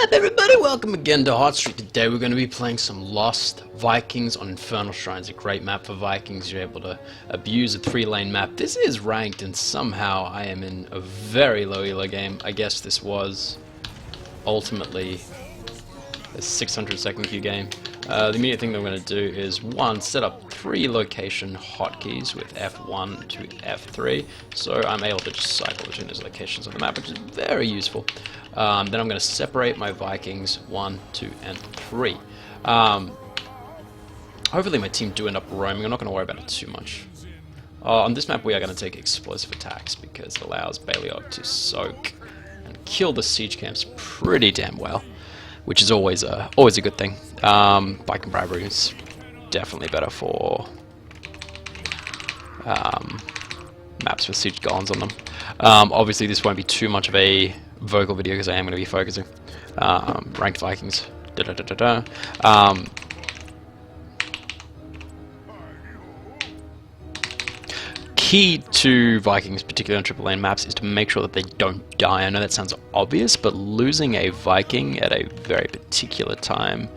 up, everybody? Welcome again to HotS. Today we're going to be playing some Lost Vikings on Infernal Shrines. A great map for Vikings. You're able to abuse a 3-lane map. This is ranked, and somehow I am in a very low elo game. I guess this was ultimately a 600-second queue game. The immediate thing that I'm going to do is, one, set up 3 location hotkeys with F1 to F3, so I'm able to just cycle between those locations on the map, which is very useful. Then I'm going to separate my Vikings 1, 2, and 3. Hopefully my team do end up roaming. I'm not going to worry about it too much. On this map we are going to take explosive attacks because it allows Kael'Thas to soak and kill the siege camps pretty damn well, which is always a good thing. Viking bribery is definitely better for maps with siege golems on them. Obviously this won't be too much of a vocal video because I am going to be focusing. Ranked Vikings. Key to Vikings, particularly on triple lane maps, is to make sure that they don't die. I know that sounds obvious, but losing a Viking at a very particular time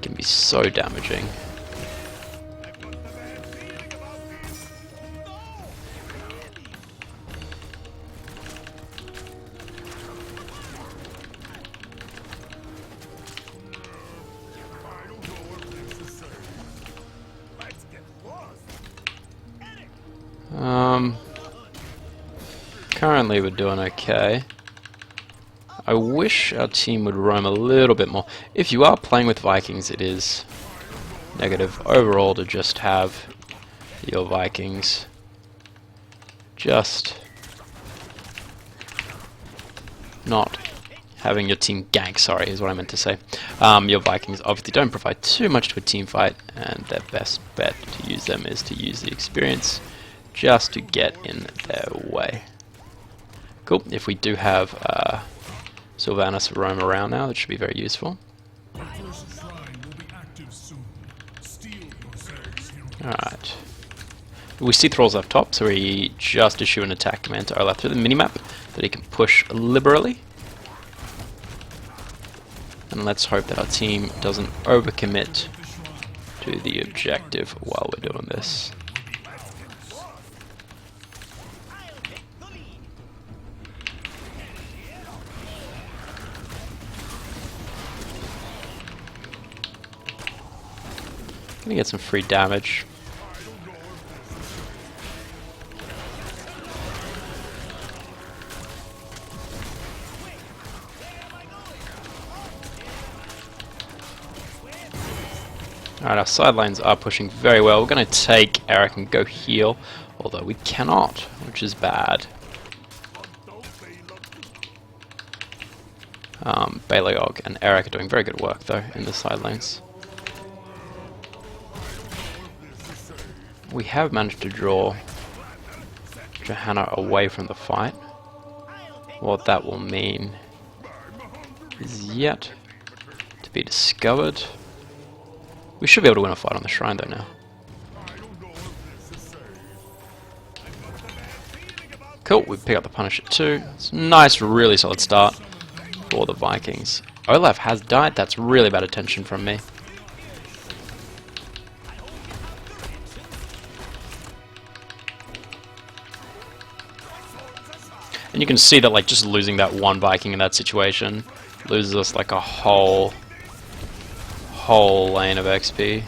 can be so damaging. Currently we're doing okay. I wish our team would roam a little bit more. If you are playing with Vikings, it is negative overall to just have your Vikings just not having your team gank, sorry, is what I meant to say. Your Vikings obviously don't provide too much to a team fight, and their best bet to use them is to use the experience just to get in their way. Cool, if we do have Sylvanas roam around now, that should be very useful. Alright. We see Thralls up top, so we just issue an attack command to Olaf through the minimap that he can push liberally. And let's hope that our team doesn't overcommit to the objective while we're doing this. Gonna get some free damage. Alright, our side lanes are pushing very well. We're going to take Eric and go heal, although we cannot, which is bad. Kael'Thas and Eric are doing very good work though in the side lanes. We have managed to draw Johanna away from the fight. What that will mean is yet to be discovered. We should be able to win a fight on the shrine though now. Cool, we pick up the Punisher too. It's a nice, really solid start for the Vikings. Olaf has died, that's really bad attention from me. And you can see that, like, just losing that one Viking in that situation loses us like a whole lane of XP,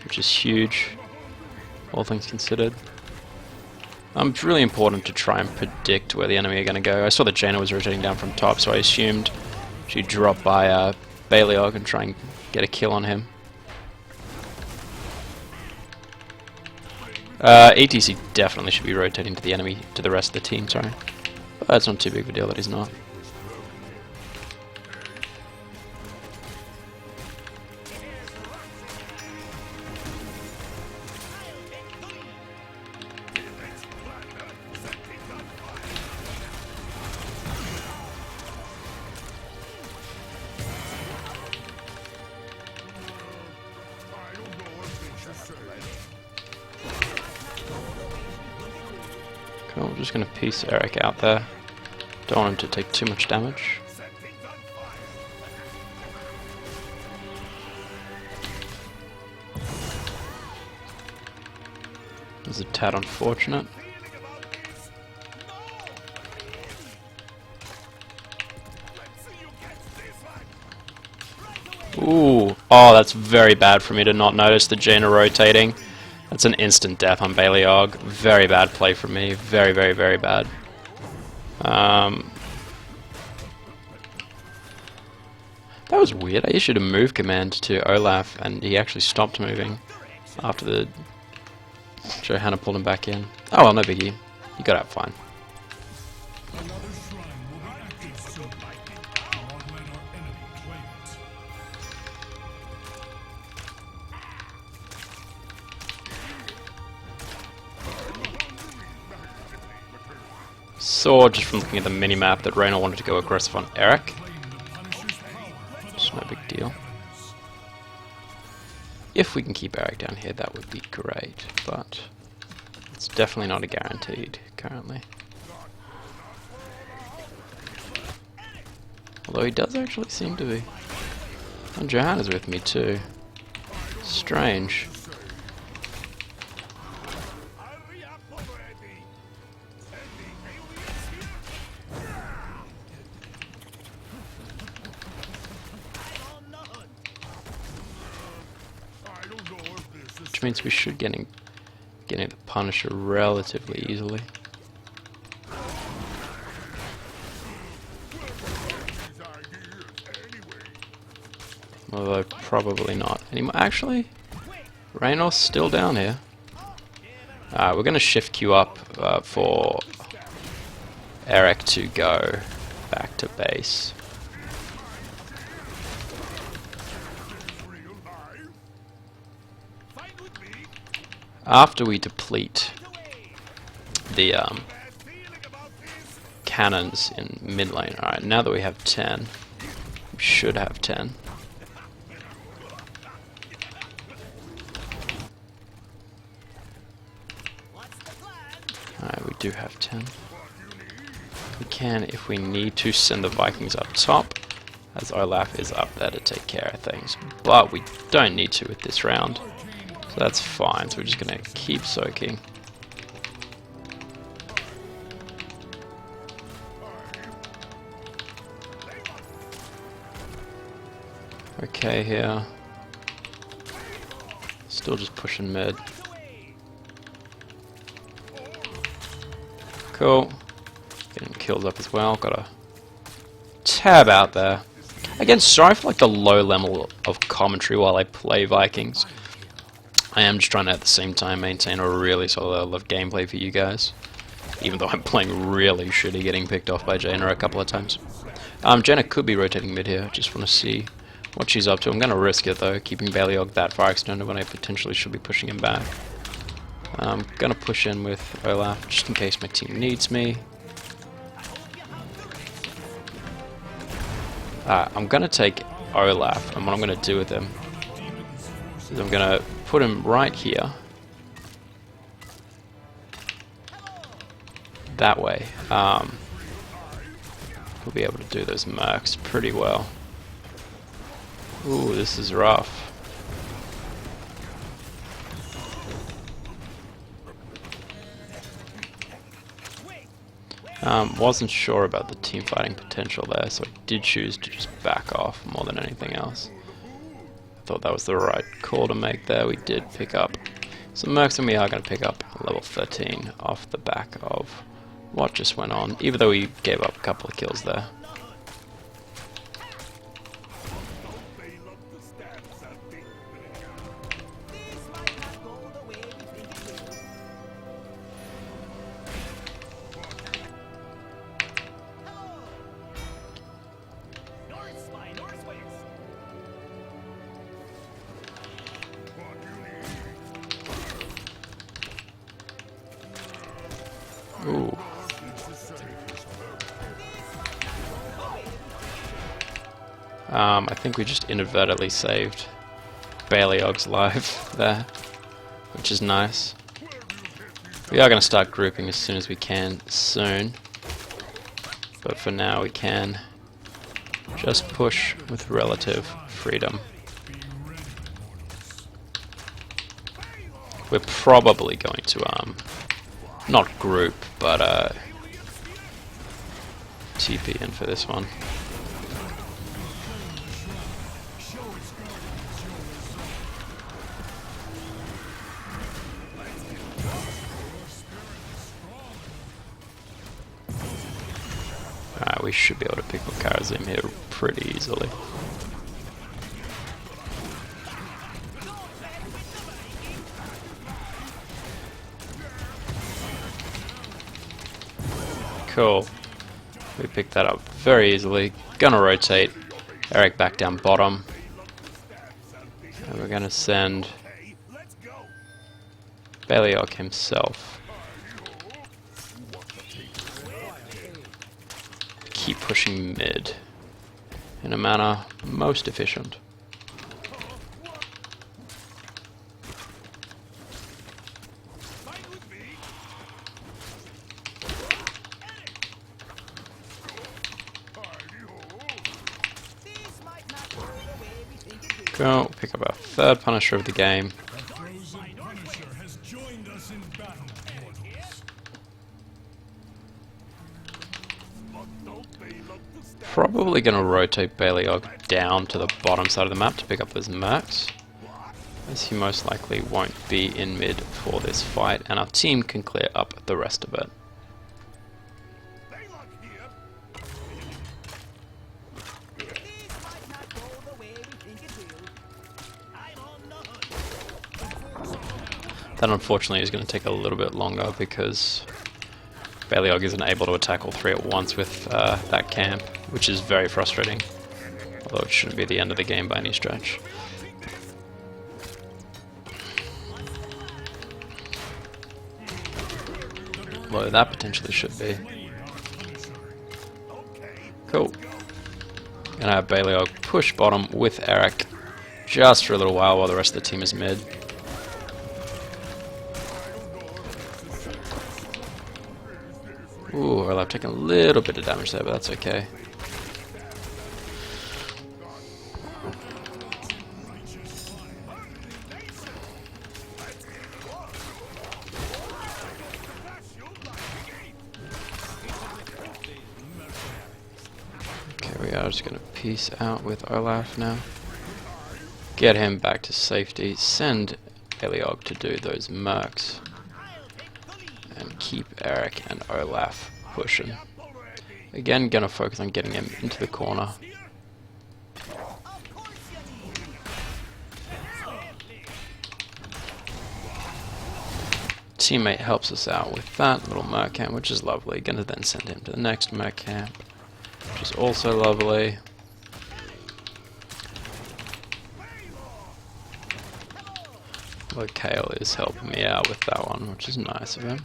which is huge, all things considered. It's really important to try and predict where the enemy are going to go. I saw that Jaina was rotating down from top, so I assumed she'd drop by Kael'Thas and try and get a kill on him. ATC definitely should be rotating to the enemy, to the rest of the team, sorry. But that's not too big of a deal that he's not. Cool, I'm just going to piece Eric out there. Don't want him to take too much damage. was a tad unfortunate. Ooh, oh, that's very bad for me to not notice the Jaina rotating. That's an instant death on Kael'Thas. Very bad play from me. Very, very, very bad. That was weird. I issued a move command to Olaf, and he actually stopped moving after the Johanna pulled him back in. Oh well, no biggie. He got out fine. Saw just from looking at the mini-map that Reyna wanted to go aggressive on Eric. It's no big deal. If we can keep Eric down here, that would be great, but it's definitely not a guaranteed currently. Although he does actually seem to be. And Johanna's with me too. Strange. Which means we should getting the Punisher relatively easily. Although probably not anymore. Actually, Reyna's still down here. We're going to shift Q up for Eric to go back to base. After we deplete the cannons in mid lane. Alright, now that we have 10, we should have 10. Alright, we do have 10. We can, if we need to, send the Vikings up top, as Olaf is up there to take care of things. But we don't need to with this round. So that's fine, so we're just going to keep soaking. Okay here. Still just pushing mid. Cool. Getting kills up as well. Got a tab out there. Again, sorry for like the low level of commentary while I play Vikings. I am just trying to at the same time maintain a really solid level of gameplay for you guys. Even though I'm playing really shitty, getting picked off by Jaina a couple of times. Jaina could be rotating mid here, just want to see what she's up to. I'm going to risk it though, keeping Kael'Thas that far extended when I potentially should be pushing him back. I'm going to push in with Olaf, just in case my team needs me. I'm going to take Olaf, and what I'm going to do with him is I'm going to put him right here. That way. We'll be able to do those mercs pretty well. Ooh, this is rough. Wasn't sure about the team fighting potential there, so I did choose to just back off more than anything else. Thought that was the right call to make there. We did pick up some mercs, and we are going to pick up level 13 off the back of what just went on, even though we gave up a couple of kills there. Ooh. I think we just inadvertently saved Kael'Thas' life there, which is nice. We are going to start grouping as soon as we can soon, but for now we can just push with relative freedom. we're probably going to not group, but TP in for this one. Alright, we should be able to pick up Karazim here pretty easily. Cool. We picked that up very easily. Gonna rotate Eric back down bottom. And we're gonna send Beliog himself. Keep pushing mid in a manner most efficient. Go, pick up our third Punisher of the game. Probably going to rotate Beliog down to the bottom side of the map to pick up those mercs, as he most likely won't be in mid for this fight, and our team can clear up the rest of it. That unfortunately is going to take a little bit longer because Beliog isn't able to attack all three at once with that camp, which is very frustrating. Although it shouldn't be the end of the game by any stretch. Although that potentially should be. Cool. Gonna have Beliog push bottom with Eric just for a little while the rest of the team is mid. Ooh, well, I've taken a little bit of damage there, but that's okay. Okay, we are just going to peace out with Olaf now. Get him back to safety. Send Beliog to do those mercs. And keep Eric and Olaf pushing. Again, gonna focus on getting him into the corner. Teammate helps us out with that little merc camp, which is lovely. Gonna then send him to the next merc camp, which is also lovely. Well, Kael is helping me out with that one, which is nice of him.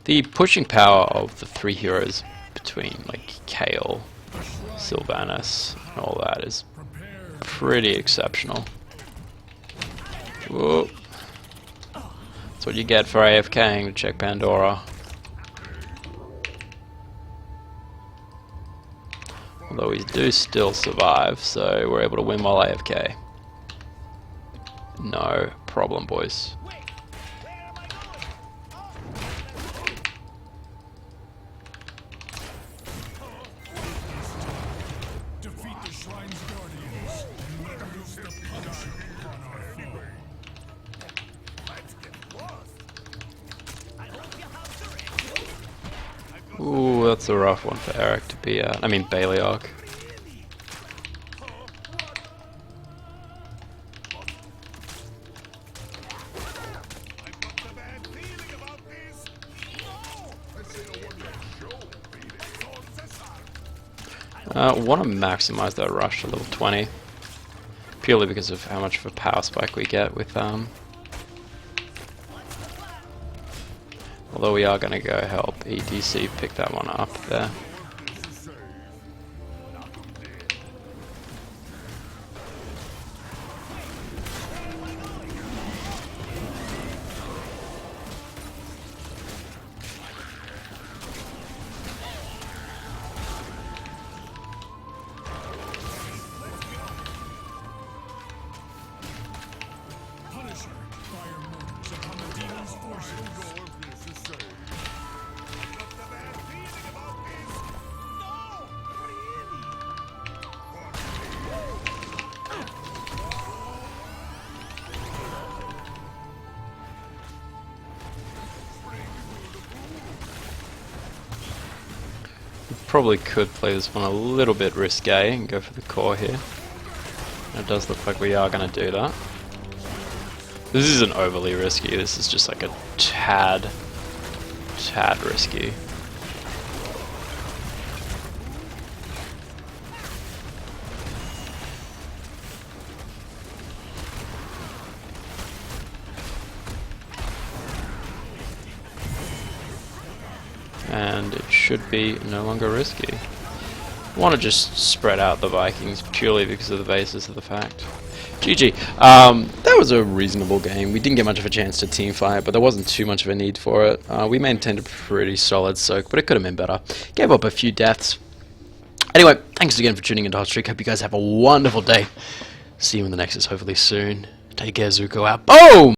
The pushing power of the three heroes between like Kael, Sylvanas, and all that is pretty exceptional. Whoa. That's what you get for AFKing to check Pandora. Although we do still survive, so we're able to win while AFK. No problem, boys. Ooh, that's a rough one for Eric to be at. I mean, Beliog. Want to maximize that rush to level 20, purely because of how much of a power spike we get with although we are going to go help EDC pick that one up there. probably could play this one a little bit risque and go for the core here. It does look like we are going to do that. This isn't overly risky, this is just like a tad risky. And it should be no longer risky. I want to just spread out the Vikings purely because of the basis of the fact. GG. That was a reasonable game. We didn't get much of a chance to teamfight, but there wasn't too much of a need for it. We maintained a pretty solid soak, but it could have been better. Gave up a few deaths. Anyway, thanks again for tuning into HotS. Hope you guys have a wonderful day. See you in the Nexus hopefully soon. Take care, Zuko out. Boom!